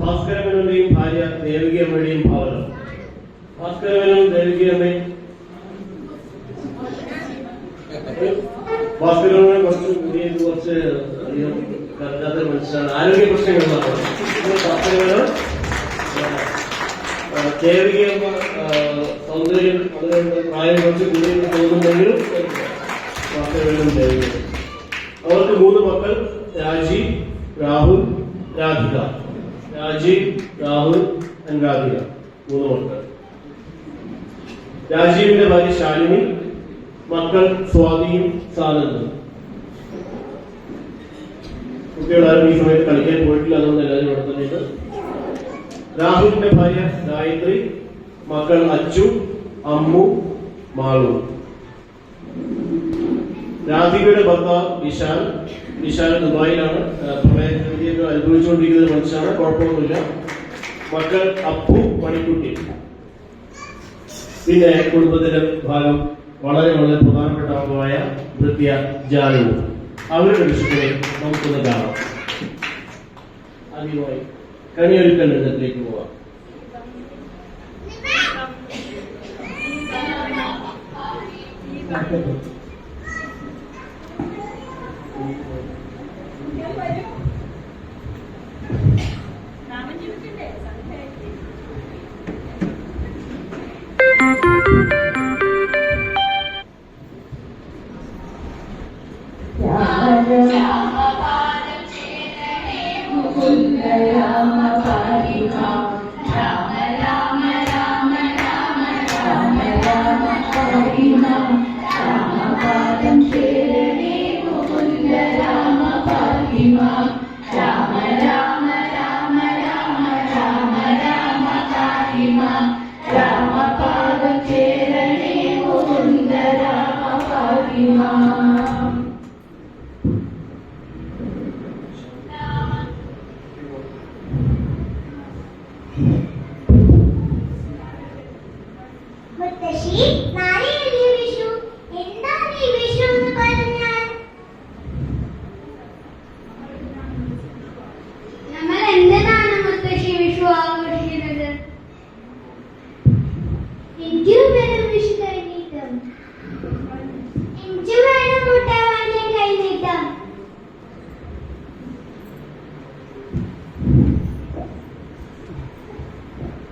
ഭാസ്കരമേനോന്റെയും ഭാര്യ ദേവികയമ്മയുടെയും ഭാവനം. ഭാസ്കരമേനോൻ ദേവികയമ്മയും ഭാസ്കരമേനോനെ കുറച്ച് അധികം കരുതാത്ത മനുഷ്യനാണ്. ആരോഗ്യ പ്രശ്നങ്ങളാണ്. ഭാസ്കരമേനോൻ ദേവികയമ്മ സൗന്ദര്യം അതുകൊണ്ട് പ്രായം കുറച്ച് കൂടുതൽ തോന്നുന്നെങ്കിലും ഭാസ്കരമേനോൻ ദേവിക. അവർക്ക് 3 മക്കൾ: രാജീവ്, രാഹുൽ, രാധിക. രാജീവ്, രാഹുൽ ആൻഡ് രാധിക 3 മക്കൾ. രാജീവിന്റെ ഭാര്യ ശാലിനി, മക്കൾ സ്വാതിയും സാനന്ദും. കുട്ടികളാരും ഈ സമയത്ത് കളിക്കാൻ പോയിട്ടില്ല, അതുകൊണ്ട് എല്ലാവരും ഇവിടെ തന്നെയുണ്ട്. രാഹുലിന്റെ ഭാര്യ ഗായത്രി, മക്കൾ അച്ചു, അമ്മു, മാളു. രാധികയുടെ ഭർത്താവ് വിശാൽ. വിശാൽ ദുബായിലാണ്. പ്രളയത്തിലേക്ക് അനുഭവിച്ചുകൊണ്ടിരിക്കുന്ന മനുഷ്യനാണ്, കുഴപ്പമൊന്നുമില്ല. മക്കൾ അപ്പു, മണിക്കുട്ടി. പിന്നെ കുടുംബത്തിന്റെ ഭാഗം വളരെ വളരെ പ്രധാനപ്പെട്ട അംഗമായ നൃത്യ ജാനു. അവരുടെ വിഷയത്തെ നമുക്കൊന്ന് കാണാം. ആദ്യമായി കണിയൊരുക്കൽ രംഗത്തിലേക്ക് പോവാം.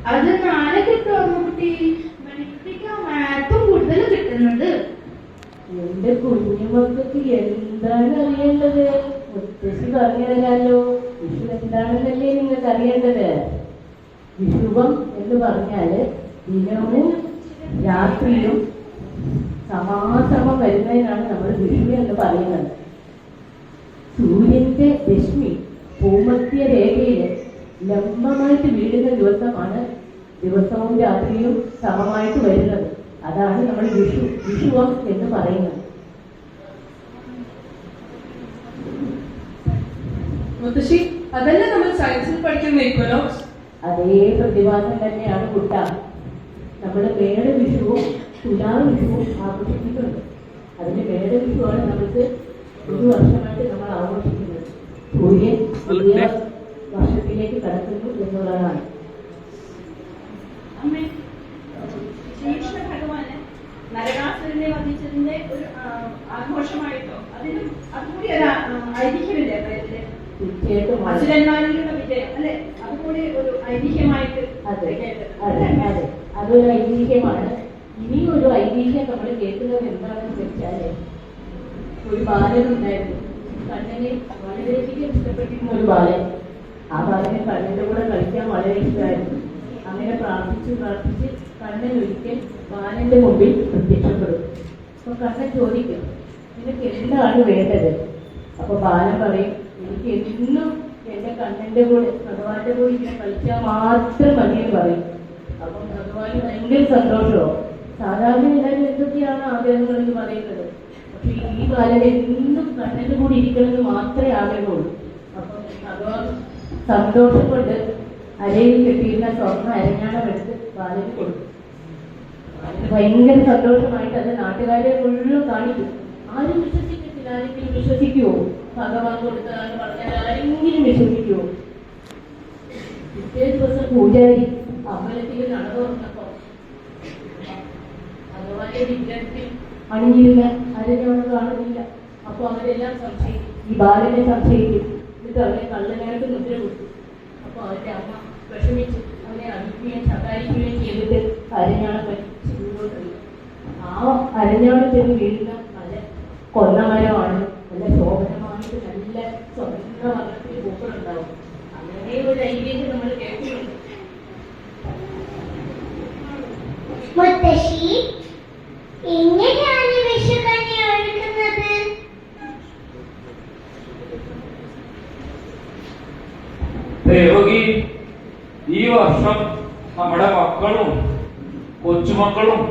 അത് 4 കിട്ടുമോ കുട്ടി? ഏറ്റവും കൂടുതൽ കിട്ടുന്നത്. എന്റെ കുഞ്ഞുമക്കൾക്ക് എന്താണ് അറിയേണ്ടത്? മുത്തശ്ശി പറഞ്ഞു തരാലോ. വിഷു എന്താണെന്നല്ലേ നിങ്ങൾക്ക് അറിയേണ്ടത്? വിഷുവം എന്ന് പറഞ്ഞാല് ദിനവും രാത്രിയും സമാസമം വരുന്നതിനാണ് നമ്മൾ വിഷു എന്ന് പറയുന്നത്. സൂര്യന്റെ രശ്മി ഭൂമധ്യ രേഖയില് ലംബമായിട്ട് വീഴുന്ന ദിവസമാണ് ദിവസവും രാത്രിയും സമമായിട്ട് വരുന്നത്. അതാണ് നമ്മൾ വിഷുവം എന്ന് പറയുന്നത്. മുത്തശ്ശി, അതല്ല നമ്മൾ സയൻസിൽ പഠിക്കുന്ന ഇക്വനോക്സ്. അതേ പ്രതിഭാസം തന്നെയാണ് കുട്ട. നമ്മൾ മേട വിഷുവും തുലാ വിഷുവും ആഘോഷിക്കുന്നുണ്ട്. അതിന് മേട വിഷുവാണ് നമുക്ക് 1 വർഷമായിട്ട് നമ്മൾ ആഘോഷിക്കുന്നത്. സൂര്യൻ പുതിയ വർഷത്തിലേക്ക് കടക്കുന്നു എന്നുള്ളതാണ്. ഭഗവാന് നരകാസുരനെ വധിച്ചതിന്റെ ഒരു ആഘോഷമായിട്ടോ അതിനും അതുകൂടി ഒരു ഐതിഹ്യമില്ലേ? തീർച്ചയായിട്ടും അസുരന്മാരിലുള്ള വിജയം അല്ലെ? അതുകൂടി ഒരു ഐതിഹ്യമായിട്ട്. അതെ, അതൊരു ഐതിഹ്യമാണ്. ഇനിയും ഒരു ഐതിഹ്യം നമ്മൾ കേൾക്കുന്നത് എന്താണെന്ന് വെച്ചാല്, ഒരു ബാലൻ ഉണ്ടായിരുന്നു. കണ്ണനെ വളരെയധികം ഇഷ്ടപ്പെട്ടിരുന്ന ഒരു ബാലൻ. ആ ബാലന് കണ്ണന്റെ കൂടെ കളിക്കാൻ വളരെ ഇഷ്ടമായിരുന്നു. അങ്ങനെ പ്രാർത്ഥിച്ച് കണ്ണൻ ഒരിക്കൽ ബാലന്റെ മുമ്പിൽ പ്രത്യക്ഷപ്പെടും. അപ്പൊ കണ്ണൻ ചോദിക്കും, നിനക്ക് എന്താണ് വേണ്ടത്? അപ്പൊ ബാലൻ പറയും, എനിക്ക് എന്നും എന്റെ കണ്ണന്റെ കൂടെ ഭഗവാന്റെ കൂടെ ഇങ്ങനെ കളിച്ചാൽ മാത്രം മതിയെന്ന് പറയും. അപ്പം ഭഗവാന് ഭയങ്കര സന്തോഷമോ. സാധാരണ എല്ലാവരും എന്തൊക്കെയാണ് ആഗ്രഹങ്ങൾ എന്ന് പറയുന്നത്, പക്ഷെ ഈ ബാലൻ എന്നും കണ്ണന്റെ കൂടെ ഇരിക്കണമെന്ന് മാത്രമേ ആഗ്രഹമുള്ളൂ. അപ്പം ഭഗവാൻ സന്തോഷം കൊണ്ട് അരയിൽ കെട്ടിയിരുന്ന സ്വർണ്ണ അരഞ്ഞാണം എടുത്ത് ബാലന് കൊടുക്കും. ബാലന് ഭയങ്കര സന്തോഷമായിട്ട് അത് നാട്ടുകാരെ മുഴുവൻ കാണിക്കും. ആരും വിശ്വസിക്കത്തില്ല. ആരെങ്കിലും വിശ്വസിക്കുവോ? ഭഗവാൻ കൊടുത്തതാണെന്ന് പറഞ്ഞാൽ ആരെങ്കിലും വിശ്വസിക്കുവോ? പിറ്റേ ദിവസം പൂജാരി അമ്പലത്തിൽ നട തുറന്നപ്പോ ഭഗവാന്റെ വിഗ്രഹത്തിൽ അണിഞ്ഞിരുന്ന അരഞ്ഞോണം കാണുന്നില്ല. അപ്പൊ അവരെല്ലാം സംശയിക്കും, ഈ ബാലനെ സംശയിക്കും. എന്നിട്ട് അവരെ കള്ളനായിട്ട് മുദ്ര കൊടുത്തു. അപ്പൊ അവരുടെ അമ്മ വിഷമിച്ചു അവരെ അടിക്കുകയും ശകാരിക്കുകയും ചെയ്തിട്ട് അരഞ്ഞാണം വലിച്ചു മുന്നോട്ട്. ആ അരഞ്ഞാണത്തിൽ വീഴുന്ന നല്ല കൊല്ലമരമാണ്, നല്ല ശോഭനമായിട്ട് നല്ല സ്വർണ്ണ വർണ്ണത്തിൽ പൂക്കളുണ്ടാവും. അങ്ങനെ ഒരു ഐതിഹ്യം നമ്മൾ കേൾക്കുന്നുണ്ട്. മുത്തശ്ശി, എങ്ങനെയാണ് വിഷുക്കണി ഒരുക്കുന്നത്? ദേവകി, ഈ വർഷം നമ്മുടെ മക്കളും കൊച്ചുമക്കളും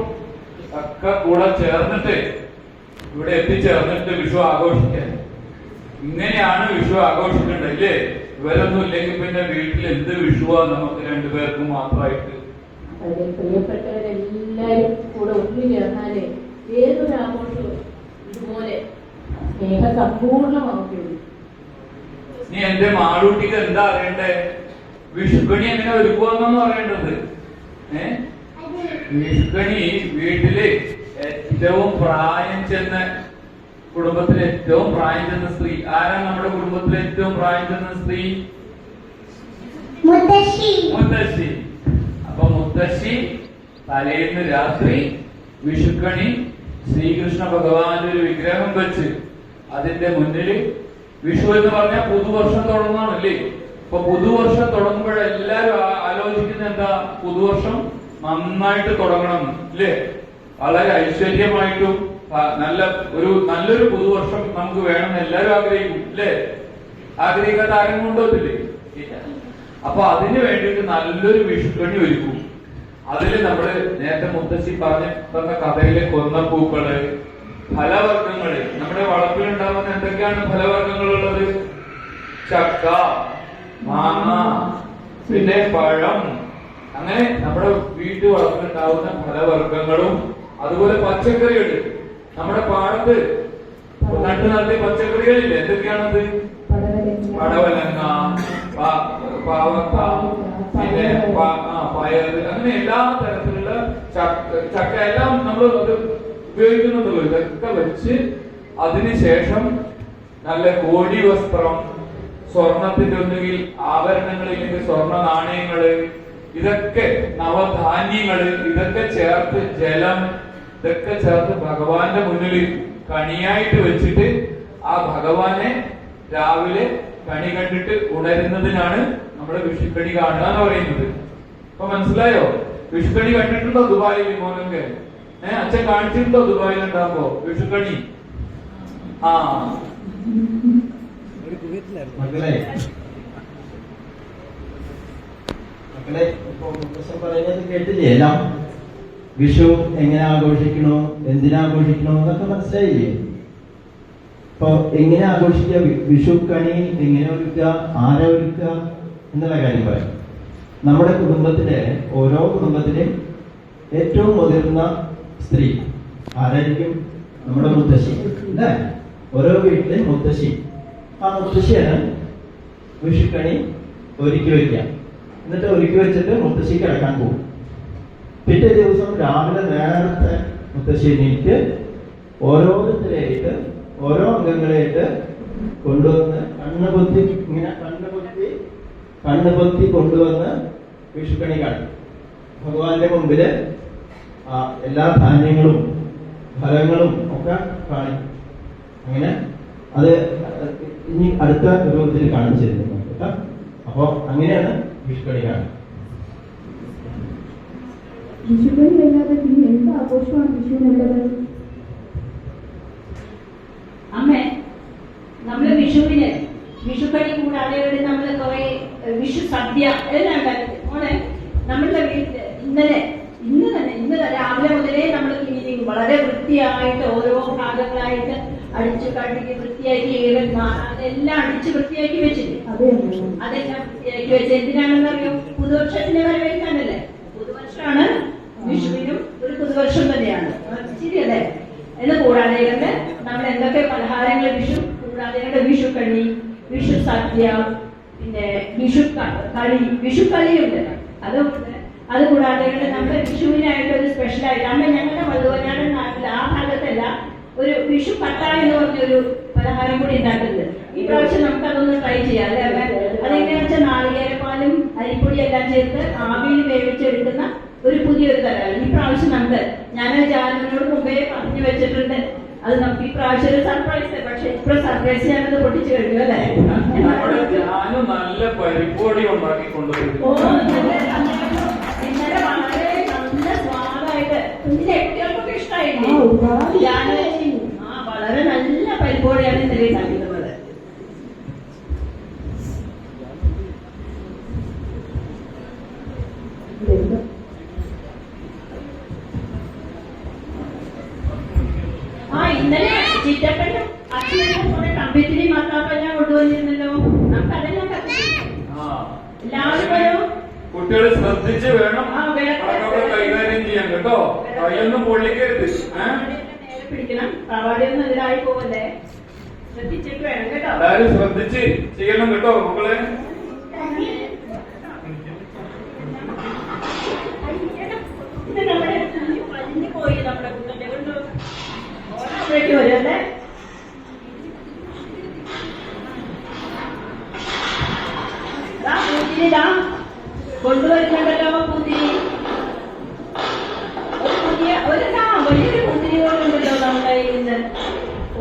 ഒക്കെ കൂടെ ചേർന്നിട്ട് ഇവിടെ എത്തിച്ചേർന്നിട്ട് വിഷു ആഘോഷിക്കാൻ. ഇങ്ങനെയാണ് വിഷു ആഘോഷിക്കേണ്ടത് ഇല്ലേ? ഇവരൊന്നും ഇല്ലെങ്കിൽ പിന്നെ വീട്ടിൽ എന്ത് വിഷുവാ നമുക്ക് രണ്ടുപേർക്കും മാത്രമായിട്ട്. അതെ, പ്രിയപ്പെട്ടവരെല്ലാരും കൂടെ ഒന്നു ചേർന്നാലേ ഏതൊരു ആഘോഷവും ഇതുപോലെ സ്നേഹസമ്പൂർണമാവുകയുള്ളൂ. നീ എന്റെ മാളൂട്ടിക്ക് എന്താ അറിയണ്ടേ? വിഷുക്കണി എങ്ങനെ ഒരുക്കുവാന്നാണ് അറിയേണ്ടത്. വിഷുക്കണി വീട്ടില് ഏറ്റവും പ്രായം ചെന്ന കുടുംബത്തിലെ ഏറ്റവും പ്രായം ചെന്ന സ്ത്രീ ആരാ? നമ്മുടെ കുടുംബത്തിലെ ഏറ്റവും പ്രായം ചെന്ന സ്ത്രീ മുത്തശ്ശി. അപ്പൊ മുത്തശ്ശി തലേന്ന് രാത്രി വിഷുക്കണി ശ്രീകൃഷ്ണ ഭഗവാന്റെ ഒരു വിഗ്രഹം വെച്ച് അതിന്റെ മുന്നില്, വിഷു എന്ന് പറഞ്ഞാൽ പുതുവർഷം തുടങ്ങുന്നതാണല്ലേ. അപ്പൊ പുതുവർഷം തുടങ്ങുമ്പോഴെല്ലാരും ആലോചിക്കുന്ന എന്താ? പുതുവർഷം നന്നായിട്ട് തുടങ്ങണം അല്ലേ? വളരെ ഐശ്വര്യമായിട്ടും നല്ലൊരു പുതുവർഷം നമുക്ക് വേണമെന്ന് എല്ലാവരും ആഗ്രഹിക്കും അല്ലേ? ആഗ്രഹിക്കാത്ത ആരും കൊണ്ടുവന്നില്ലേ? അപ്പൊ അതിന് വേണ്ടിയിട്ട് നല്ലൊരു വിഷുക്കണി ഒരുക്കും. അതില് നമ്മള് നേരത്തെ മുത്തശ്ശി പറഞ്ഞ കഥയിലെ കൊന്നപ്പൂക്കള്, ഫലവർഗങ്ങള്, നമ്മുടെ വളപ്പിലുണ്ടാവുന്ന എന്തൊക്കെയാണ് ഫലവർഗങ്ങളുള്ളത്? ചക്ക, മാങ്ങ, പിന്നെ പഴം, അങ്ങനെ നമ്മുടെ വീട്ടു വളപ്പിലുണ്ടാവുന്ന ഫലവർഗങ്ങളും അതുപോലെ പച്ചക്കറികൾ. നമ്മുടെ പാടത്ത് നട്ടു നടത്തിയ പച്ചക്കറികളില്ലേ? എന്തൊക്കെയാണത്? പടവലങ്ങ, പാവക്ക, പിന്നെ പയറ്, അങ്ങനെ എല്ലാ തരത്തിലുള്ള ചക്ക എല്ലാം നമ്മൾ അത് ഉപയോഗിക്കുന്നുണ്ടല്ലോ. ഇതൊക്കെ വെച്ച് അതിനുശേഷം നല്ല കോടി വസ്ത്രം, സ്വർണത്തിന്റെ ഒന്നുകിൽ ആഭരണങ്ങൾ, ഇല്ലെങ്കിൽ സ്വർണ്ണ നാണയങ്ങള്, ഇതൊക്കെ നവധാന്യങ്ങള്, ഇതൊക്കെ ചേർത്ത് ജലം, ഇതൊക്കെ ചേർത്ത് ഭഗവാന്റെ മുന്നിൽ കണിയായിട്ട് വെച്ചിട്ട് ആ ഭഗവാനെ രാവിലെ കണി കണ്ടിട്ട് ഉണരുന്നതിനാണ് നമ്മുടെ വിഷുക്കണി കാണുക എന്ന് പറയുന്നത്. അപ്പൊ മനസ്സിലായോ? വിഷുക്കണി കണ്ടിട്ടുണ്ടോ ദുബായിൽ? മോനൊക്കെ അച്ഛൻ കാണിച്ചിട്ടുണ്ടോ ദുബായിൽ ഉണ്ടാകുമ്പോ വിഷുക്കണി? മക്കളെ ഇപ്പൊ മുത്തശ്ശൻ പറയുന്നത് കേട്ടില്ലേ? എല്ലാം വിഷു എങ്ങനെ ആഘോഷിക്കണോ, എന്തിനാഘോഷിക്കണോ എന്നൊക്കെ മനസ്സിലായില്ലേ? അപ്പൊ എങ്ങനെ ആഘോഷിക്കുക, വിഷുക്കണി എങ്ങനെ ഒരുക്കുക, ആരെ ഒരുക്കുക എന്നുള്ള കാര്യം പറയാം. നമ്മുടെ കുടുംബത്തിലെ ഓരോ കുടുംബത്തിലെയും ഏറ്റവും മുതിർന്ന സ്ത്രീ ആരായിരിക്കും? നമ്മുടെ മുത്തശ്ശി അല്ലേ? ഓരോ വീട്ടിലെ മുത്തശ്ശി. ആ മുത്തശ്ശിയാണ് വിഷുക്കണി ഒരുക്കി വയ്ക്കുക. എന്നിട്ട് ഒരുക്കി വെച്ചിട്ട് മുത്തശ്ശി കിടക്കാൻ പോകും. പിറ്റേ ദിവസം രാവിലെ നേരത്തെ മുത്തശ്ശി എണീറ്റ് ഓരോരുത്തരെയായിട്ട്, ഓരോ അംഗങ്ങളെയായിട്ട് കൊണ്ടുവന്ന് കണ്ണുപൊത്തി കൊണ്ടുവന്ന് വിഷുക്കണി കാണും. ഭഗവാന്റെ മുമ്പില് എല്ലാ ധാന്യങ്ങളും ഫലങ്ങളും ഒക്കെ കാണിക്കും. അങ്ങനെ അത് ഇനി അടുത്ത രൂപത്തിൽ കാണിച്ചിരുന്നു കേട്ടോ. അപ്പൊ അങ്ങനെയാണ് വിഷുക്കണി കാണുന്നത്. വിഷുക്കണി അല്ലാതെ പിന്നെ എന്ത് ആഘോഷമാണ് വിഷുവിനുള്ളത്? അമ്മേ, നമ്മള് വിഷുക്കണി കൂടാതെ നമ്മള് കുറെ വിഷു സദ്യ എല്ലാം ഉണ്ടാക്കി. മോളെ, നമ്മളുടെ വീട്ടില് ഇന്ന് രാവിലെ മുതലേ നമ്മൾ ക്ലീനിങ് വളരെ വൃത്തിയായിട്ട് ഓരോ ഭാഗങ്ങളായിട്ട് അടിച്ചു കഴുകി വൃത്തിയാക്കി അതെല്ലാം അടിച്ച് വൃത്തിയാക്കി വെച്ചിട്ട് അതെല്ലാം വൃത്തിയാക്കി വെച്ച് എന്തിനാണെന്ന് അറിയോ? പുതുവർഷത്തിന്റെ വരവേൽക്കാനല്ലേ. പുതുവർഷമാണ്, വിഷുവിനും ഒരു പുതുവർഷം തന്നെയാണ്, ശരിയല്ലേ? എന്ന് കൂടാതെ നമ്മൾ എന്തൊക്കെ പലഹാരങ്ങൾ വിഷു കൂടാതെ വിഷുക്കണി, വിഷു സദ്യ, പിന്നെ വിഷു വിഷുക്കളിയുണ്ട്. അതുകൂടാതെ നമ്മുടെ വിഷുവിനായിട്ട് ഒരു സ്പെഷ്യലായിട്ട് അമ്മ ഞങ്ങളുടെ വള്ളുവനാടൻ നാട്ടിൽ ആ ഭാഗത്തല്ല ഒരു വിഷു പട്ട എന്ന് പറഞ്ഞൊരു പലഹാരം കൂടി ഉണ്ടാക്കുന്നത്. ഈ പ്രാവശ്യം നമുക്ക് അതൊന്ന് ട്രൈ ചെയ്യാം അല്ലെ അമ്മ? അതെങ്ങനെയാണെന്ന് വെച്ചാൽ നാളികേരപ്പാലും അരിപ്പൊടി എല്ലാം ചേർത്ത് ആവിയിൽ വേവിച്ചെടുക്കുന്ന ഒരു പുതിയൊരു തരമാണ്. ഈ പ്രാവശ്യം നമുക്ക് ഞാൻ ജാനുവിനോട് മുമ്പേ പറഞ്ഞു വെച്ചിട്ടുണ്ട്, അത് നമുക്ക് ഈ പ്രാവശ്യം ഒരു സർപ്രൈസ്. പക്ഷെ ഇപ്പൊ സർപ്രൈസ് ഞാനത് പൊട്ടിച്ചു കഴിഞ്ഞു അല്ലേ? നല്ല പരിപ്പൊടി ഉണ്ടാക്കി ഇന്നലെ വളരെ നല്ല സ്വാദായിട്ട് കുഞ്ഞിനെയൊക്കെ ഇഷ്ടമായില്ലേ? വളരെ നല്ല പരിപ്പൊടിയാണ് ഇന്നലെ ഉണ്ടാക്കിയിട്ടുള്ളത്. ഇന്നലെ ചിറ്റപ്പനും അച്ഛനും കുറെ കമ്പിത്തിരി മത്താപ്പെല്ലാം കൊണ്ടുവന്നിരുന്നല്ലോ. നമുക്ക് അതെല്ലാം എല്ലാവരും വരും. കുട്ടികൾ ശ്രദ്ധിച്ച് വേണം കൈകാര്യം ചെയ്യാൻ കേട്ടോ. കൈയൊന്നും പൊള്ളിക്കരുത്. നേരെ പിടിക്കണം. പാവാടിയൊന്നും എതിരായി പോവല്ലേ? ശ്രദ്ധിച്ചിട്ട് വേണം കേട്ടോ. എല്ലാരും ശ്രദ്ധിച്ച് ചെയ്യണം കേട്ടോ മക്കളെ. ഇത് നമ്മുടെ വലിഞ്ഞു പോയി നമ്മുടെ കുട്ടന്റെ കൊണ്ട് ഓണാവിലേക്ക് വരുമല്ലേ? പൂത്തിരി കൊണ്ടുവരുന്നുണ്ടല്ലോ. പൂത്തിരി വലിയൊരു പൂത്തിരി പോലുണ്ടല്ലോ നമ്മുടെ ഇന്ന്. ഓ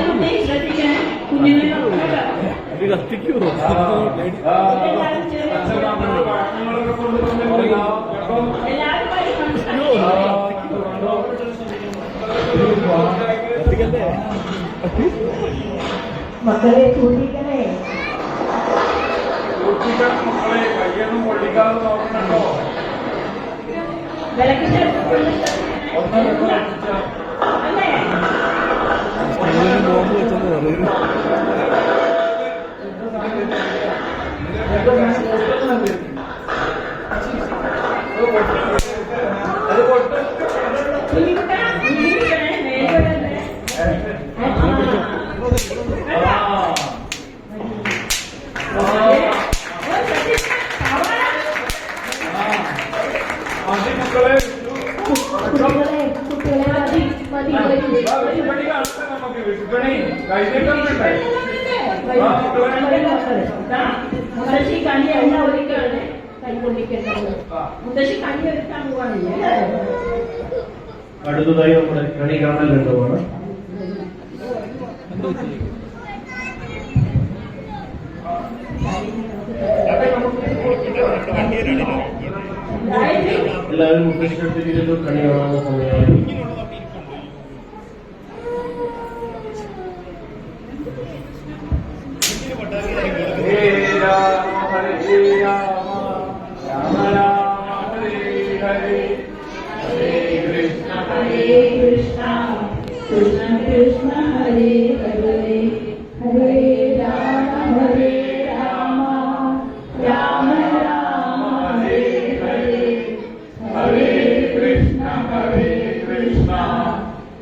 കുട്ടി ശ്രദ്ധിക്കണേ കുഞ്ഞുങ്ങളെ. മക്കളെ സൂക്ഷിക്കണേ. മക്കളെ കയ്യൊന്നും പൊള്ളിക്കാതെ നോക്കണോ. വിളക്കിന്റെ അല്ലേ? മുത്തശ്ശി കണി എല്ലാം ഒരുക്കാണ് കൈകൊണ്ടിരിക്കുന്നത്. മുത്തശ്ശി കണി ഒരുക്കാൻ പോവാണില്ലേ? അടുത്തതായി നമ്മുടെ കണി കാണൽ രംഗമാണ്. എല്ലാവരും മുത്തശ്ശിക്കടുത്തേക്ക് കണി കാണാനുള്ള സമയമായി. Krishna Krishna Hare Hare Hare Rama Rama Rama Hare Hare Hare Krishna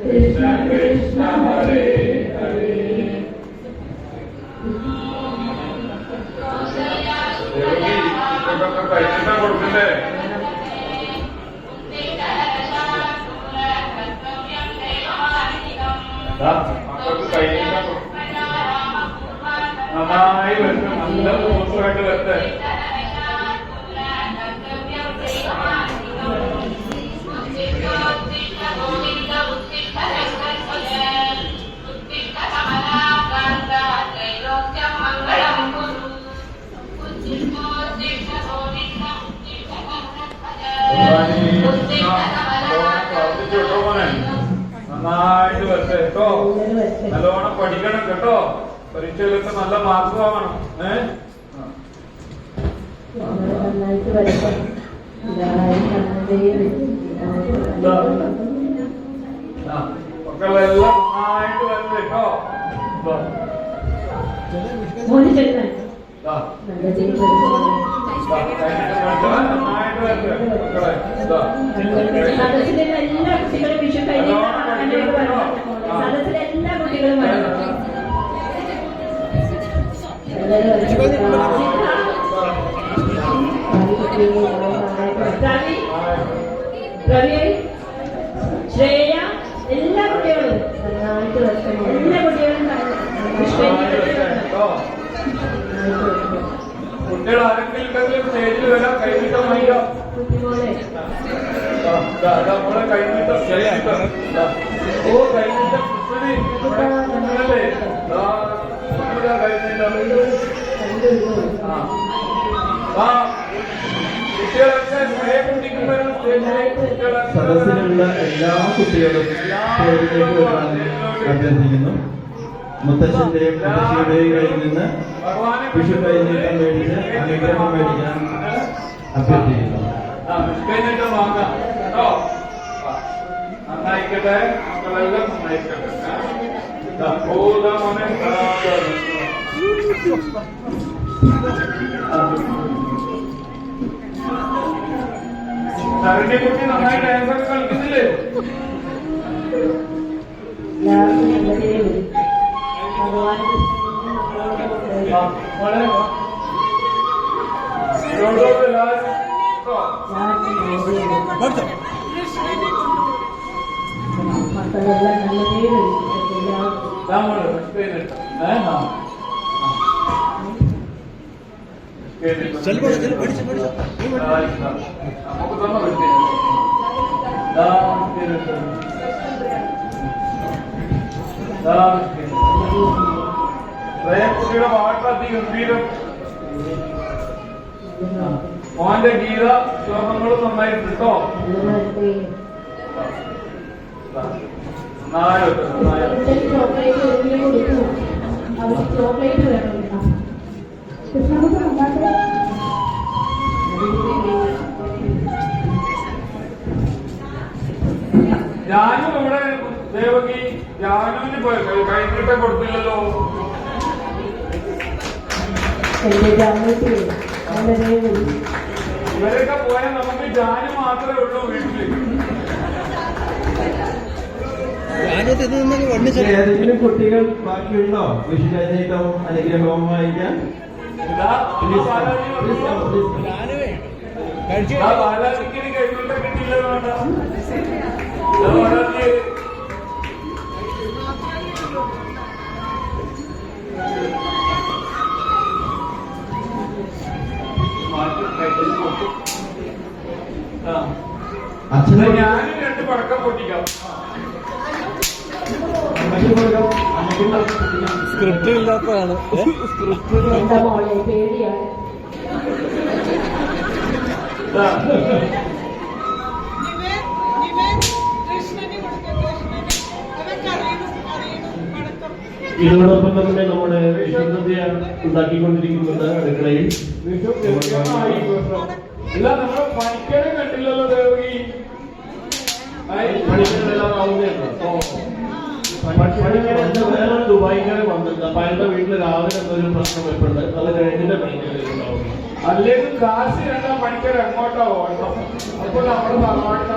Krishna Krishna Hare Hare. കൊടുക്കണ്ടേ? നന്നായി വരട്ടെ, നല്ല പോസ്റ്ററായിട്ട് വരട്ടെ. നന്നായിട്ട് വരട്ടെ കേട്ടോ. നല്ലോണം പഠിക്കണം കേട്ടോ. പരീക്ഷയിലൊക്കെ നല്ല മാർക്ക് വാങ്ങണം. നന്നായിട്ട് വരട്ടെ. മക്കളെല്ലാം നന്നായിട്ട് വരട്ടെ കേട്ടോ. മോന് ചെല്ലാൻ നന്നായിട്ട് വരട്ടെ മക്കളെ. സദസ്സിലെ എല്ലാ കുട്ടികളും വിഷു കഴിഞ്ഞ സദസ്സിലെ എല്ലാ കുട്ടികളും വരണം. രവി, രവി, ശ്രേയ, എല്ലാ കുട്ടികളും നന്നായിട്ട് വരയ്ക്കണം. എല്ലാ കുട്ടികളും കുട്ടികൾ ആരെങ്കിലും ഉണ്ടെങ്കിൽ സ്റ്റേജിൽ വരാം, കൈനീട്ടം വാങ്ങിക്കാം. നമ്മളെ കൈനീട്ടം ഓ കൈനീട്ടം കൃഷ്ണനല്ലേ സദസ്സിലുള്ള എല്ലാ കുട്ടികളും സ്റ്റേജിലേക്ക് വരാൻ അഭ്യർത്ഥിക്കുന്നു. മുത്തച്ഛന്റെയും മുത്തശ്ശിയുടെയും കയ്യിൽ നിന്ന് വിഷു കൈനീട്ടം മേടിച്ച് അനുഗ്രഹം മേടിക്കാൻ അഭ്യർത്ഥിക്കുന്നു. കൈനീട്ടം വാങ്ങാം കേട്ടോ. നന്നായിക്കട്ടെ, മക്കളെല്ലാം നന്നായിക്കട്ടെ. മോനെ ശരണ്യക്കുട്ടി നന്നായി ഡാൻസ് ഒക്കെ കളിക്കുന്നില്ലേ? മക്കളെല്ലാം നല്ല പേര് കുട്ടിയുടെ പാട്ട് അതിഗംഭീരം. മോന്റെ ഗീത ശ്ലോകങ്ങളും നന്നായിട്ട് കേട്ടോ. ചോക്ലേറ്റ് കൊടുത്തു. അവർക്ക് ചോക്ലേറ്റ് വേണം. ഞാനും ഇവിടെ ദേവകി ഞാനും കൈനീട്ടം കൊടുത്തില്ലല്ലോ. ഇവരൊക്കെ പോയാൽ നമുക്ക് ജാനു മാത്രമേ ഉള്ളൂ വീട്ടില്. ഏതെങ്കിലും കുട്ടികൾ ബാക്കിയുണ്ടോ വിഷു കൈനീട്ടവും അനുഗ്രഹവും വാങ്ങിക്കാൻ? ബാലാജിക്ക് കൈനീട്ടം കിട്ടിയില്ല. അച്ഛനെ ഞാനും 2 പടക്കം പൊട്ടിക്കാം. സ്ക്രിപ്റ്റ് ഇല്ലാത്തതാണ്. എന്താ മോളെ പേടിയാണ്. ഇതോടൊപ്പം തന്നെ നമ്മുടെ വിശുദ്ധതയ ഉണ്ടാക്കിക്കൊണ്ടിരിക്കുന്നുണ്ട് അടുക്കളയിൽ. ഇല്ല, നമ്മള് പണിക്കരെ കണ്ടില്ലല്ലോ ദേവകി. പണിക്കരെല്ലാം ആവുന്നേ വേറെ ദുബായിക്കാരെ വന്നിട്ടുണ്ട്. അപ്പൊ അയാളുടെ വീട്ടിൽ രാവിലെ എന്തൊരു പ്രശ്നം എപ്പോഴുണ്ട്. അത് കഴിഞ്ഞിട്ട് പണിക്കരുണ്ടാവും. അല്ലെങ്കിൽ കാശ് 2 പണിക്കർ എങ്ങോട്ടോ പോകണം. അപ്പൊ നമ്മുടെ തറവാടിന്റെ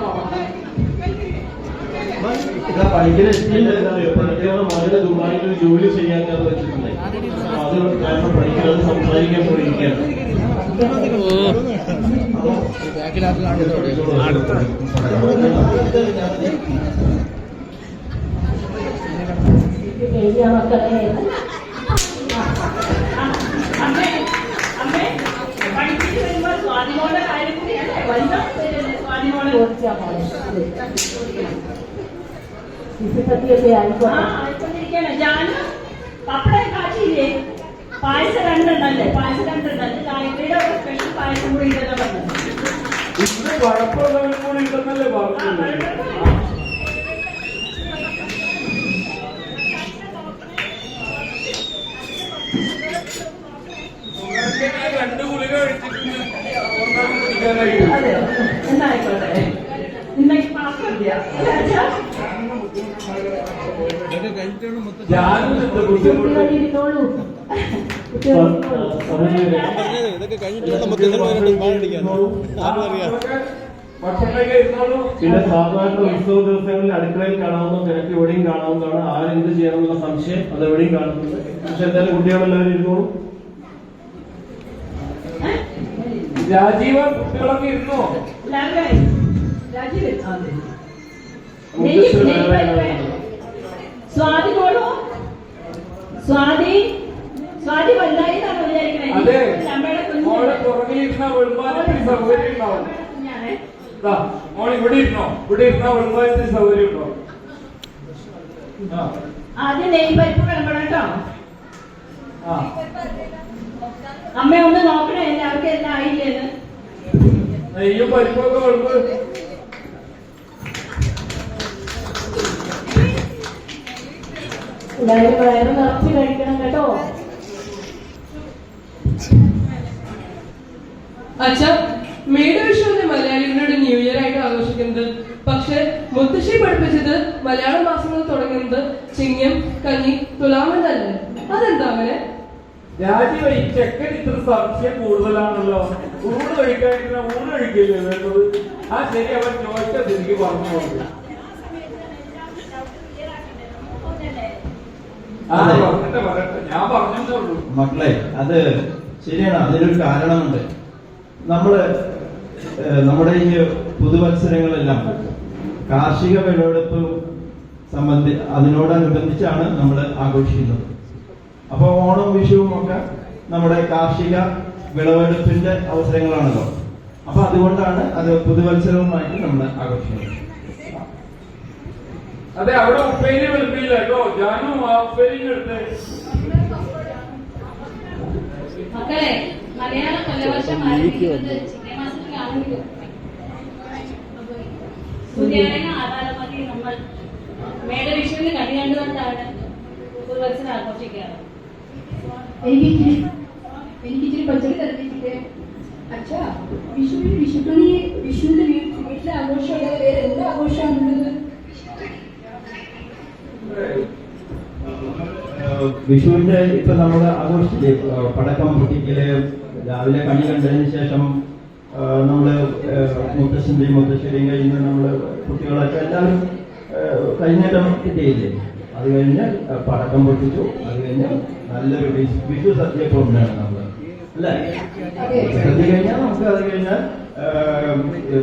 പണിക്കരുടെ മകന് ദുബായിൽ ഒരു ജോലി ചെയ്യാൻ വെച്ചിട്ടുണ്ട്. അത് കാരണം പണിക്കരത് സംസാരിക്കാൻ പോയിരിക്കുകയാണ്. മക്കളെ അമ്മേ, അമ്മേ, പഠിച്ചിട്ട് വരുമ്പോ സ്വാതിമോളുടെ കാര്യം കൂടിയല്ലേ വലുതോ സ്വാതിമോള് ചോദിച്ചാൽ മോളെ വിശുദ്ധത്തിയൊക്കെ ആയിക്കോട്ടെ. ആയിക്കൊണ്ടിരിക്കാണ്. ജാനു പപ്പടം കാച്ചില്ലേ? പായസം 2 ഉണ്ടല്ലേ? പായസം 2 ഉണ്ടല്ലേ? ഗായത്രിയുടെ സ്പെഷ്യൽ പായസം കൂടി ഉണ്ടെന്ന് പറഞ്ഞു. ഇന്ന് കുഴപ്പമുള്ളവരും കൂടി ഉണ്ടെന്നല്ലേ പറഞ്ഞു. രണ്ട് ഗുളിക കഴിച്ചിട്ട് അതെയോ? എന്നായിക്കോട്ടെ. ഇന്നേക്ക് പാസ്സല്ല. കുട്ടികളിരുന്നോളൂ. ഇതൊക്കെ കഴിഞ്ഞിട്ട് നമുക്ക് അടിക്കാൻ ആരും അറിയാം. പിന്നെ സാധാരണ ഉത്സവ ദിവസങ്ങളിൽ അടുക്കളയിൽ കാണാവുന്ന തിരക്ക് എവിടെയും കാണാവുന്നതാണ്. ആരെന്ത് ചെയ്യണമെന്നുള്ള സംശയം അത് എവിടെയും കാണുന്നുണ്ട്. പക്ഷെ എന്തായാലും കുട്ടികളെല്ലാവരും ഇരുന്നോളൂ. രാജീവ കുട്ടികളൊക്കെ ഇരുന്നോ? സ്വാതി പോണോ? സ്വാതി വലുതായി അതെ, മോളെ പുറകിലിരുന്ന വെളുപ്പാനത്തിന് സൗകര്യം ഉണ്ടാവും. മോൾ ഇവിടെ ഇരുന്നോ? ഇവിടെ ഇരുന്ന വെളുപ്പാനത്തിന് സൗകര്യം ഉണ്ടോ? ആദ്യം നെയ് പരിപ്പ് വിളമ്പണം കേട്ടോ. അമ്മ ഒന്ന് നോക്കണേ എല്ലാവർക്കും എല്ലാം ആയില്ലേന്ന്. നെയ്യും പരിപ്പൊക്കെ വിളമ്പ്. എല്ലാവരും വയറ് നിറച്ച് കഴിക്കണം കേട്ടോ. അച്ഛാ, മേടവിഷുവിനെ മലയാളികളുടെ ന്യൂ ഇയർ ആയിട്ട് ആഘോഷിക്കുന്നത്. പക്ഷെ മുത്തശ്ശി പഠിപ്പിച്ചത് മലയാള മാസങ്ങൾ തുടങ്ങുന്നത് ചിങ്ങം, കന്നി, തുലാമെന്നല്ലേ. അതെന്താ അങ്ങനെ? രാജീവ, ഈ ചെക്കൻ ഇത്ര സംശയം കൂടുതലാണല്ലോ. ഊണ് കഴിക്കാതിരുന്ന ഊണ് കഴിക്കില്ലേ വേണ്ടത്? ശരി, അവൻ ചോദിച്ചത് എനിക്ക് പറഞ്ഞു കൊടുക്കും. ഞാൻ പറഞ്ഞേ ഉള്ളൂ. മക്കളെ, അത് ശരിയാണ്. അതിനൊരു കാരണമുണ്ട്. നമ്മുടെ ഈ പുതുവത്സരങ്ങളെല്ലാം കാർഷിക വിളവെടുപ്പ് അതിനോടനുബന്ധിച്ചാണ് നമ്മൾ ആഘോഷിക്കുന്നത്. അപ്പോൾ ഓണം, വിഷുവും ഒക്കെ നമ്മുടെ കാർഷിക വിളവെടുപ്പിന്റെ അവസരങ്ങളാണല്ലോ. അപ്പൊ അതുകൊണ്ടാണ് അത് പുതുവത്സരവുമായിട്ട് നമ്മൾ ആഘോഷിക്കുന്നത്. അതെ, അവിടെ ഉപ്പേരി വെളുപ്പില്ല കേട്ടോ. ഞാനും ആ ഉപ്പേരി എടുത്ത്. മക്കളെ, മലയാള കൊല്ലവർഷം ആരംഭിക്കുന്നത് ചിങ്ങമാസത്തിലാണെങ്കിലും സൂര്യായന ആധാരമാക്കി നമ്മൾ മേടവിഷുവിന് കണി കണ്ടുകൊണ്ടാണ് പുതുവത്സരം ആഘോഷിക്കാറ്. എനിക്കിച്ചിരി പച്ചടി തന്നിട്ട് അച്ഛാ, വിഷുവിന്റെ വീട്ടിലെ ആഘോഷമുള്ളത് വേറെ എന്ത് ആഘോഷമാണുള്ളത്? വിഷുവിന്റെ ഇപ്പൊ നമ്മള് ആഘോഷിച്ചില്ലേ, പടക്കം പൊട്ടിക്കല്, രാവിലെ കണി കണ്ടതിന് ശേഷം നമ്മള് മുത്തശ്ശന്റെയും മുത്തശ്ശിയുടെയും കയ്യിൽ നിന്ന് നമ്മള് കുട്ടികളൊക്കെ എല്ലാവരും കൈനീട്ടം കിട്ടിയില്ലേ. അത് കഴിഞ്ഞ് പടക്കം പൊട്ടിച്ചു. അത് കഴിഞ്ഞ് നല്ലൊരു വിഷു സദ്യ കൊണ്ടാണ് നമ്മള്, അല്ലേ? സദ്യ കഴിഞ്ഞാൽ നമുക്ക് അത് കഴിഞ്ഞാൽ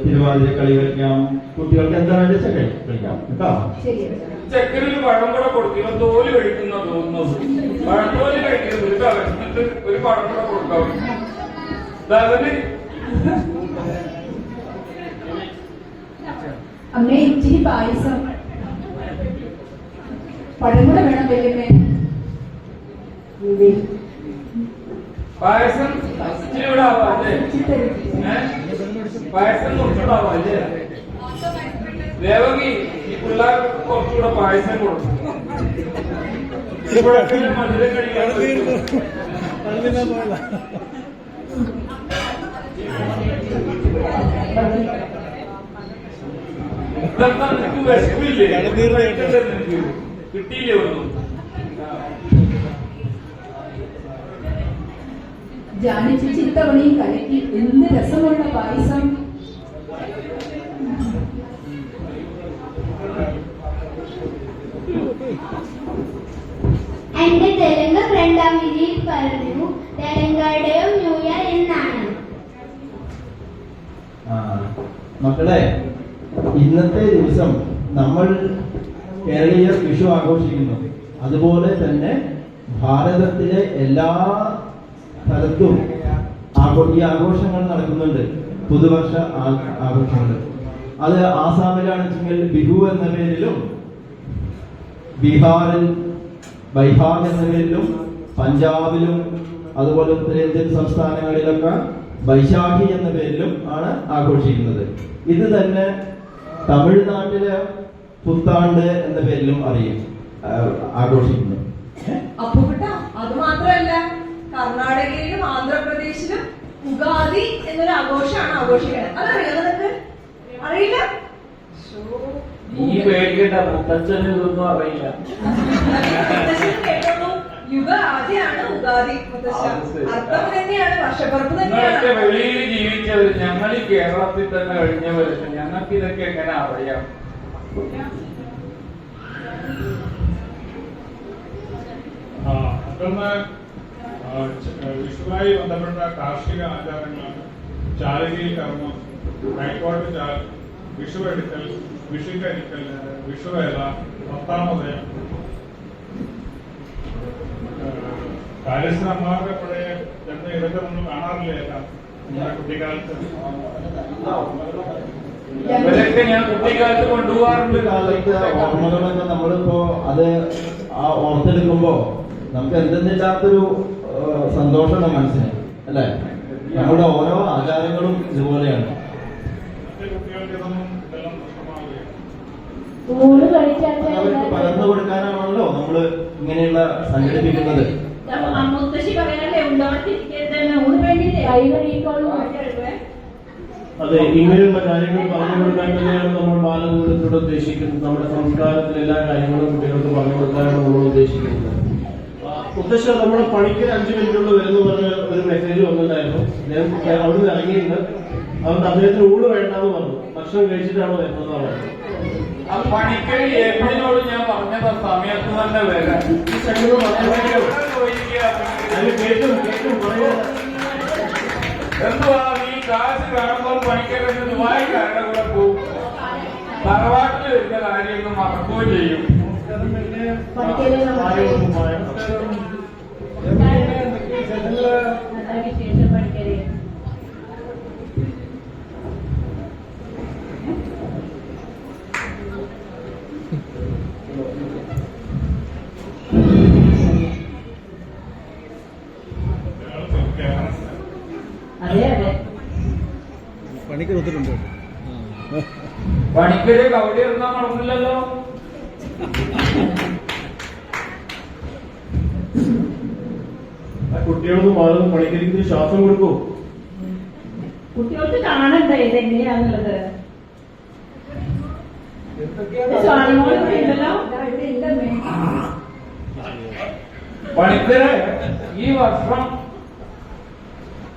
തിരുവാതിര കളി കളിക്കാം. കുട്ടികൾക്ക് എന്താ വേണ്ടി കളിക്കാം കേട്ടോ. ചെക്കനൊരു പഴം കൂടെ കൊടുക്കുക. തോല് കഴിക്കുന്ന തോന്നുന്നത് പഴത്തോല് കഴിക്കുന്നത് ഒരു പഴം കൂടെ കൊടുക്കാം. അമ്മേ, ഇച്ചിരി പായസം, പഴം കൂടെ വേണം വല്യമ്മേ. പായസം ഇച്ചിരി ഇവിടെ ആവാല്ലേ? പായസം കുറച്ചുകൂടാവാ അല്ലേ? ദേവകി, ഈ പിള്ളേർക്ക് കുറച്ചുകൂടെ പായസം കൊടുക്കും. ഇപ്പോഴൊക്കെ മധുരം കഴിക്കാൻ വിശപ്പില്ലേ? കിട്ടിയില്ലേ ഒന്നും? ജാനി ചേച്ചി ഇത്തവണയും കലക്കി എന്ത് രസമുള്ള പായസം. എന്റെ തെലുങ്ക് ഫ്രണ്ട് അമിതിയിൽ പറഞ്ഞു തെലങ്കാടയും ന്യൂ ഇയർ എന്നാണ്. മക്കളെ, ഇന്നത്തെ ദിവസം നമ്മൾ കേരളീയർ വിഷു ആഘോഷിക്കുന്നു. അതുപോലെ തന്നെ ഭാരതത്തിലെ എല്ലാ സ്ഥലത്തും ഈ ആഘോഷങ്ങൾ നടക്കുന്നുണ്ട്. പുതുവർഷ ആഘോഷങ്ങൾ. അത് ആസാമിലാണെച്ചെങ്കിൽ ബിഹു എന്ന പേരിലും, ബീഹാറിൽ ബൈഹാഗ് എന്ന പേരിലും, പഞ്ചാബിലും അതുപോലെ ഉത്തരേന്ത്യൻ സംസ്ഥാനങ്ങളിലൊക്കെ ബൈശാഖി എന്ന പേരിലും ആണ് ആഘോഷിക്കുന്നത്. ഇത് തന്നെ തമിഴ്നാട്ടിലെ പുത്താണ്ട് എന്ന പേരിലും ആഘോഷിക്കുന്നു. അത് മാത്രമല്ല, കർണാടകയിലും ആന്ധ്രാപ്രദേശിലും ഉഗാദി എന്നൊരു ആഘോഷമാണ് ആഘോഷിക്കുന്നത്. അതറിയാം നിനക്ക്? അറിയില്ല? ഈ പേടിക്കേണ്ട, മുത്തച്ഛന് ഇതൊന്നും അറിയില്ല. യുഗാദിയാണ് ഉഗാദി. അർത്ഥം തന്നെയാണ്, വർഷപ്പുറത്ത് തന്നെയാണ്. വെളിയിൽ ജീവിച്ചവര്, ഞങ്ങൾ ഈ കേരളത്തിൽ തന്നെ കഴിഞ്ഞവര്, ഞങ്ങൾക്ക് ഇതൊക്കെ എങ്ങനെ അറിയാം? മറ്റൊന്ന് വിഷുവായി ബന്ധപ്പെട്ട കാർഷിക ആചാരങ്ങളാണ്. ചാലകി കർമ്മം, കൈക്കോട്ട് ചാൽ, വിഷു എടുക്കൽ, വിഷുക്കരിക്കൽ, വിഷുവേല, പത്താമതയം, കാര്യസ്ഥന്മാരുടെ പഴയ എന്ന് ഇതൊക്കെ നമ്മൾ കാണാറില്ല നമ്മുടെ കുട്ടിക്കാലത്ത്. ഇവരൊക്കെ ഞാൻ കുട്ടിക്കാലത്ത് കൊണ്ടുപോകാറുണ്ട്. ഓർമ്മകളൊക്കെ നമ്മളിപ്പോ അത് ആ ഓർത്തെടുക്കുമ്പോ നമുക്ക് എന്തെന്നില്ലാത്തൊരു സന്തോഷമാണ് മനസ്സിന്, അല്ലെ? നമ്മുടെ ഓരോ ആചാരങ്ങളും ഇതുപോലെയാണ്. കുട്ടികൾക്ക് ഇതൊന്നും ഇതെല്ലാം നഷ്ടമാവുകയാണ്. ഊണ് കഴിച്ചാൽ അവർക്ക് പകർന്നു കൊടുക്കാനാണല്ലോ നമ്മള് ഇങ്ങനെയുള്ള സംഘടിപ്പിക്കുന്നത്. മുത്തശ്ശി പറയാനല്ലേ ഉണ്ടോട്ടിരിക്കരുതെന്ന് ഊണ് വേണ്ടിയില്ലേ കൈ കഴിക്കോളും. അതെ, ഇങ്ങനെയുള്ള കാര്യങ്ങൾ പറഞ്ഞു കൊടുക്കാൻ തന്നെയാണ് നമ്മൾ ബാലകൂടത്തിലൂടെ ഉദ്ദേശിക്കുന്നത്. നമ്മുടെ സംസ്കാരത്തിലെ എല്ലാ കാര്യങ്ങളും കുട്ടികൾക്ക് പറഞ്ഞു കൊടുക്കാനാണ് നമ്മൾ ഉദ്ദേശിക്കുന്നത്. മുത്തശ്ശ നമ്മുടെ പണിക്ക് 5 മിനിറ്റുള്ള വരുന്നു പറഞ്ഞ ഒരു മെസ്സേജ് വന്നിട്ടുണ്ടായിരുന്നു. ഞാൻ അവിടുന്ന് ഇറങ്ങിയിട്ടുണ്ട്. അതുകൊണ്ട് അദ്ദേഹത്തിന് ഊണ് വേണ്ടെന്ന് പറഞ്ഞു. ഭക്ഷണം കഴിച്ചിട്ടാണ് വരുന്നതാണ്. ആ പണിക്കരി എബിനോട് ഞാൻ പറഞ്ഞത് സമയത്ത് തന്നെ വരാം. ഈ ചടങ്ങ് കേട്ടും എന്തുവാ ഈ കാശ് കാണുമ്പോൾ പണിക്കരി ദുബായിക്കാരുടെ കൂടെ പോകും. തറവാട്ടിൽ വരുന്ന കാര്യമൊന്നും മറക്കുകയും ചെയ്യും. വിശേഷം പഠിക്കരുത്. അതെ അതെ, പണിക്ക് ഒത്തിട്ടുണ്ട്. പണിക്കര് കവടി ഇറങ്ങാൻ നടന്നില്ലല്ലോ. കുട്ടികളൊന്നും മാറുന്ന പണിക്കരിക്ക് ശ്വാസം കൊടുക്കൂ. കുട്ടികൾക്ക് കാണണ്ടേ ഇതെങ്ങനെയാന്നുള്ളത്. സ്വാമിമോളുണ്ടല്ലോ പണിക്കര് ഈ വർഷം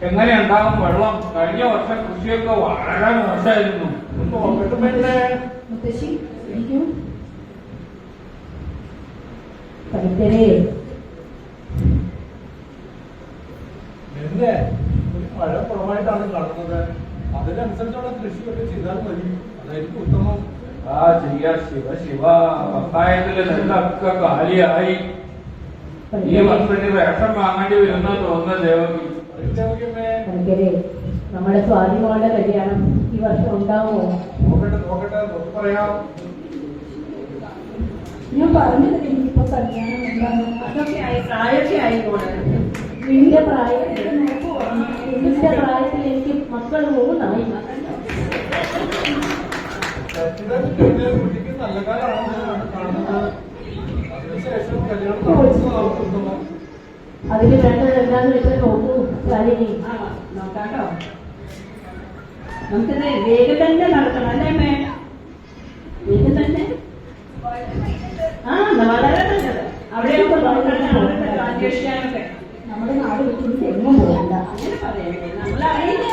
എങ്ങനെ ഉണ്ടാവും വെള്ളം? കഴിഞ്ഞ വർഷം കൃഷിയൊക്കെ വളരെ മോശമായിരുന്നു. മുത്തശ്ശി ഇരിക്കൂ. പഠിക്കരേ മഴ കുറവായിട്ടാണ് കാണുന്നത്. അതിനനുസരിച്ചുള്ള കൃഷിയൊക്കെ ചെയ്താൽ മതി, അതായിരിക്കും ഉത്തമം. ആ ചെയ്യാ. ശിവ ശിവ, പത്തായത്തില് നെല്ലൊക്കെ കാലിയായി. ഈ വർഷത്തിന് റേഷൻ വാങ്ങേണ്ടി വരുന്ന തോന്നുന്ന ദേവകി. പഠിക്കരേ, നമ്മുടെ സ്വാതിമോളുടെ കല്യാണം ഈ വർഷം ഉണ്ടാവുമോ? നോക്കട്ടെ പറയാം. ഞാൻ പറഞ്ഞത് എനിക്കിപ്പോ കല്യാണം ഉണ്ടാകും. അതൊക്കെ ആയി, പ്രായമൊക്കെ ആയി പോണേ. നിന്റെ പ്രായത്തിൽ എനിക്ക് മക്കൾ 3 കുട്ടിക്ക് നല്ല കാലമാണ് കാണുന്നത്. അതിനുശേഷം കല്യാണം. അതിന് വേണ്ടത് എന്താന്ന് വെച്ചാൽ നോക്കൂ ശാലിനി. നോക്കാട്ടോ, നമുക്കിത് വേഗം തന്നെ നടക്കണം അല്ലേ മേ? വേഗം തന്നെ. വളരെ നല്ലത്. അവിടെയൊക്കെ അന്വേഷിക്കാനൊക്കെ. നമ്മുടെ നാട് വിട്ടു എങ്ങും പോകണ്ട. അങ്ങനെ പറയണ്ടേ, നമ്മളറിയില്ല.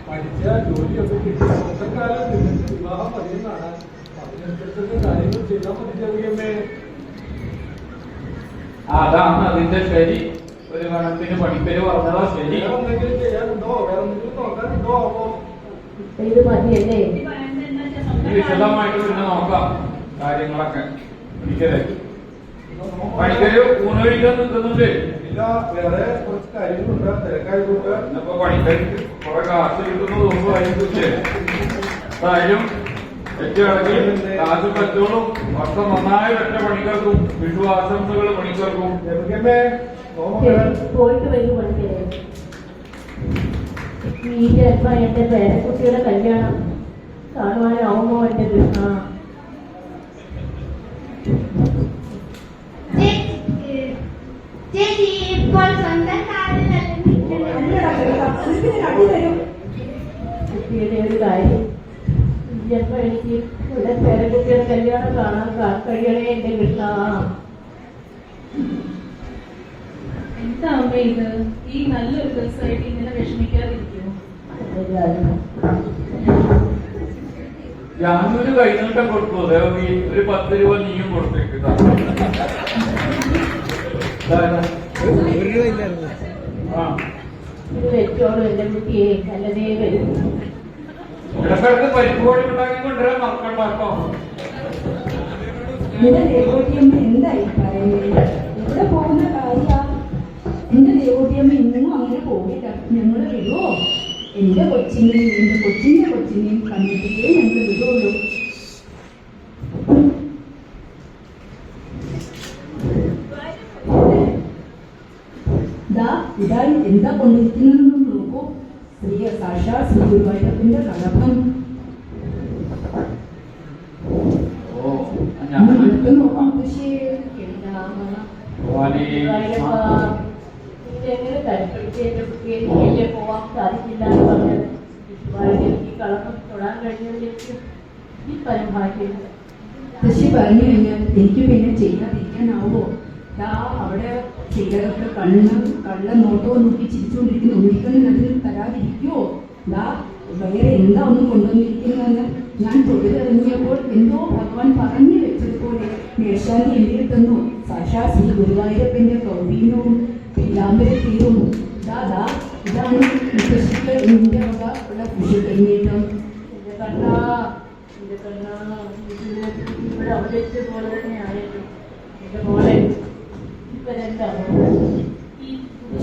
പഠിച്ച ജോലിയൊക്കെ കിട്ടി സ്വന്തം കാലം നിന്നിട്ട് വിവാഹം മതിയെന്നാണ്. അതിനനുസരിച്ച് കാര്യങ്ങൾ ചെയ്താൽ മതി ചെറിയമ്മേ. അതാണ് അതിന്റെ ശരി. ഒരു കണക്കിന് പണിക്കര് പറഞ്ഞതാ ശരി. വേറെ എന്തെങ്കിലും ചെയ്യാനുണ്ടോ? വേറെ എന്തെങ്കിലും നോക്കാനുണ്ടോ? അപ്പോ ഇത് മതിയല്ലേ? ഈ വിശദമായിട്ട് പിന്നെ നോക്കാം കാര്യങ്ങളൊക്കെ. പണിക്കര് ഊണ് കഴിക്കാൻ നിൽക്കുന്നുണ്ട്. ഇല്ല, വേറെ കുറച്ച് കാര്യങ്ങളുണ്ട്, തിരക്കായതുകൊണ്ട്. അപ്പൊ പണിക്കരിക്ക് കുറെ കാശ് കിട്ടുന്ന തോന്നുമായിരിക്കും. എന്തായാലും ഏറ്റവും കാശ് പറ്റോളും. വർഷം നന്നായി വെച്ച പണിക്കർക്കും വിഷു ആശംസകൾ പണിക്കർക്കും. പോയിട്ട് വരും പഠിക്കലേ. ഈ ചിലപ്പോ എന്റെ പേരക്കുട്ടിയുടെ കല്യാണം കാണുവാനാവുമോ എന്റെ കൃഷ്ണ? ചേച്ചി ഇപ്പോൾ സ്വന്തം കാലിലല്ല കുട്ടിയുടെ ഒരു കാര്യം, ചിലപ്പോ എനിക്ക് ഇവിടെ പേരക്കുട്ടിയുടെ കല്യാണം കാണാൻ കഴിയണേ എന്റെ കൃഷ്ണ. എന്താ അമ്മ ഇത്? ഈ നല്ലൊരു ദിവസമായിട്ട് ഇങ്ങനെ വിഷമിക്കാതിരിക്കുമോ? ഞാനൊരു കൈനീട്ടം കൊടുത്തു. ദേവി ഒരു 10 രൂപ നീയും കൊടുത്തേക്ക്. ഒരു രൂപ ഇല്ലായിരുന്നു. ആ ഇത് വെച്ചോളൂ എന്റെ കുട്ടിയെ, നല്ലതേ വരും. ഇടക്കിടക്ക് പരിപ്പ് പൊടി ഉണ്ടാക്കി കൊണ്ടുവരാൻ മറക്കണ്ടാക്കോ. എന്റെ ദേവോട്ടിയമ്മ എന്തായി പറയുന്നത്? എവിടെ പോകുന്ന കാര്യ? എന്റെ ദേവോട്ടിയമ്മ ഇന്നും അങ്ങനെ പോകില്ല. ഞങ്ങള് വിടുവോ? എന്റെ കൊച്ചിനെയും എന്റെ കൊച്ചിനെയും കണ്ടിട്ടേ ഞങ്ങൾ വിടുള്ളൂ. ഇതായി എന്താ കൊണ്ടിരിക്കുന്നതെന്ന് നോക്കൂ. സാക്ഷാൽ ശ്രീ ഗുരുവായൂരപ്പന്റെ കളഭം. അടുത്ത് നോക്കാം. ഇതെങ്ങനെ തരപ്പെടുത്തി എന്റെ കുട്ടിയെ നീയല്ലേ പോവാൻ സാധിക്കില്ല എന്ന് പറഞ്ഞത്? എനിക്ക് കളപ്പം തൊടാൻ കഴിഞ്ഞതിലേക്ക് ഈ പരമാക്കില്ല. മുത്തശ്ശി പറഞ്ഞു കഴിഞ്ഞാൽ എനിക്ക് പിന്നെ ചെയ്യാതിരിക്കാനാവോ? അവിടെ ചിലരൊക്കെ കള്ള നോട്ടവും നോക്കി ചിരിച്ചുകൊണ്ടിരിക്കുന്ന ഉണ്ണിക്കണ്ണൻ അതിന് തരാതിരിക്കുവോ? വേറെ എന്താ ഒന്നും കൊണ്ടുവന്നിരിക്കുന്നതെന്ന് ഞാൻ തൊഴിലിറങ്ങിയപ്പോൾ എന്തോ ഭഗവാൻ പറഞ്ഞു വെച്ചതുപോലെ മേൽശാന്തി എഴുതി തന്നു. സാക്ഷാ ശ്രീ ഗുരുവായൂരപ്പന്റെ കൗപീനവും പീതാംബരത്തീരും. ഇതാണ് മുത്തശ്ശിക്ക് എന്റെ വക ഉള്ള കൃഷിക്കൈനീട്ടം. ഇവിടെ അവതരിച്ച പോലെ തന്നെയായിരുന്നു എന്റെ മോളെ. ഇപ്പൊ എന്താണ് ഈ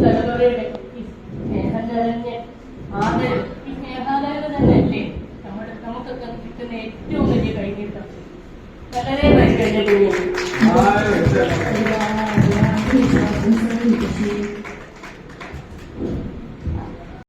തലമുറയുടെ ഈ സ്നേഹം നിറഞ്ഞ ആദരം, ഈ സ്നേഹാദരവ് തന്നെയല്ലേ നമുക്കൊക്കെ കിട്ടുന്ന ഏറ്റവും വലിയ കൈനീട്ടം. വളരെ ആ വിശ്വാസം